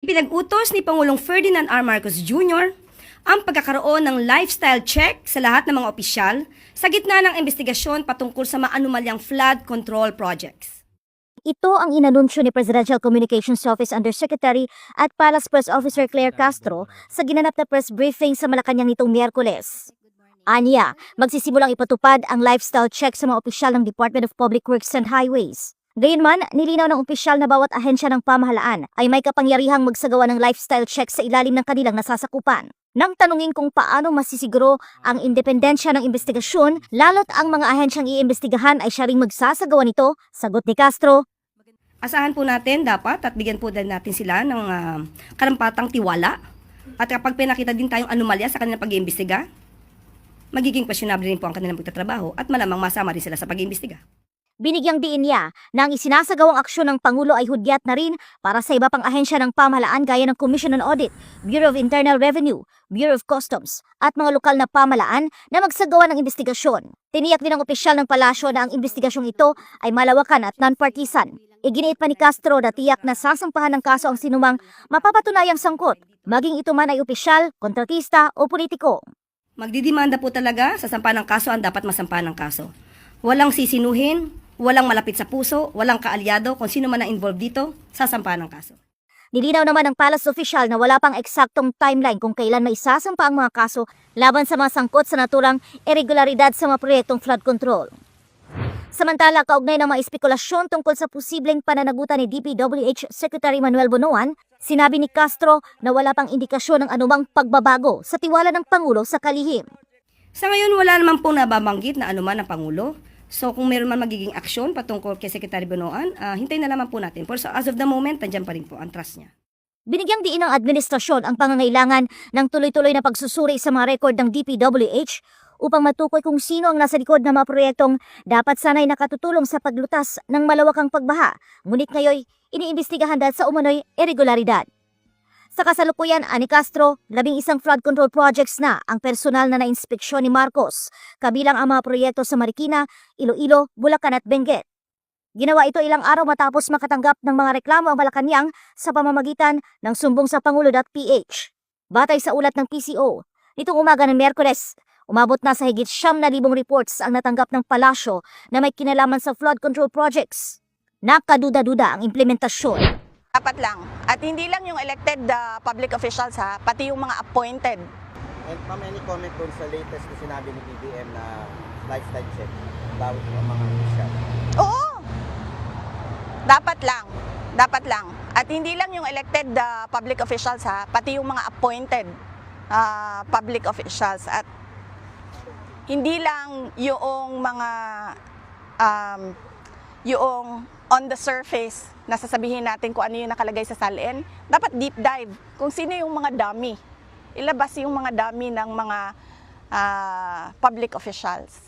Pinag-utos ni Pangulong Ferdinand R. Marcos Jr. ang pagkakaroon ng lifestyle check sa lahat ng mga opisyal sa gitna ng investigasyon patungkol sa maanumalyang flood control projects. Ito ang inanunsyo ni Presidential Communications Office Undersecretary at Palace Press Officer Claire Castro sa ginanap na press briefing sa Malacanang nitong Miyerkules. Aniya, magsisimulang ipatupad ang lifestyle check sa mga opisyal ng Department of Public Works and Highways. Gayunman, nilinaw ng opisyal na bawat ahensya ng pamahalaan ay may kapangyarihang magsagawa ng lifestyle check sa ilalim ng kanilang nasasakupan. Nang tanungin kung paano masisiguro ang independensya ng investigasyon, lalo't ang mga ahensyang iimbestigahan ay siya ring magsasagawa nito, sagot ni Castro. Asahan po natin dapat at bigyan po din natin sila ng karampatang tiwala. At kapag pinakita din tayong anomalya sa kanilang pag-iimbestiga, magiging questionable rin po ang kanilang pagtatrabaho at malamang masama rin sila sa pag-iimbestiga. Binigyang diin niya na ang isinasagawang aksyon ng Pangulo ay hudyat na rin para sa iba pang ahensya ng pamahalaan gaya ng Commission on Audit, Bureau of Internal Revenue, Bureau of Customs at mga lokal na pamahalaan na magsagawa ng investigasyon. Tiniyak din ng opisyal ng palasyo na ang investigasyong ito ay malawakan at non-partisan. Iginiit pa ni Castro na tiyak na sasampahan ng kaso ang sinumang mapapatunayang sangkot, maging ito man ay opisyal, kontratista o politiko. Magdidemanda po talaga sa sampa ng kaso ang dapat masampa ng kaso. Walang sisinuhin, walang malapit sa puso, walang kaalyado kung sino man ang involved dito, sasampa ng kaso. Nilinaw naman ng Palace official na wala pang eksaktong timeline kung kailan may isasampa ang mga kaso laban sa mga sangkot sa naturang irregularidad sa mga proyektong flood control. Samantala, kaugnay ng mga espekulasyon tungkol sa posibleng pananagutan ni DPWH Secretary Manuel Bonoan, sinabi ni Castro na wala pang indikasyon ng anumang pagbabago sa tiwala ng Pangulo sa kalihim. Sa ngayon, wala naman pong nababanggit na anuman ng Pangulo. So kung meron man magiging aksyon patungkol kay Secretary Bonoan, hintayin na naman po natin. Pero as of the moment, nandiyan pa rin po ang trust niya. Binigyang diin ng administrasyon ang pangangailangan ng tuloy-tuloy na pagsusuri sa mga rekord ng DPWH upang matukoy kung sino ang nasa likod ng mga proyektong dapat sanay nakatutulong sa paglutas ng malawakang pagbaha. Ngunit ngayon, iniimbestigahan dahil sa umano'y irregularidad. Sa kasalukuyan, ani Castro, 11 flood control projects na ang personal na nainspeksyon ni Marcos, kabilang ang mga proyekto sa Marikina, Iloilo, Bulacan at Benguet. Ginawa ito ilang araw matapos makatanggap ng mga reklamo ang Malacanang sa pamamagitan ng sumbong sa Pangulo.ph. Batay sa ulat ng PCO, nitong umaga ng Miyerkules, umabot na sa higit 9,000 reports ang natanggap ng palasyo na may kinalaman sa flood control projects. Nakaduda-duda ang implementasyon. Dapat lang. At hindi lang yung elected public officials ha, pati yung mga appointed. And ma'am, any comment dun sa latest na sinabi ni BBM na lifestyle check bawat ng mga official? Oo! Dapat lang. Dapat lang. At hindi lang yung elected public officials ha, pati yung mga appointed public officials. At hindi lang yung mga yung on the surface na sasabihin natin kung ano yung nakalagay sa salin, dapat deep dive kung sino yung mga dummy. Ilabas yung mga dummy ng mga public officials.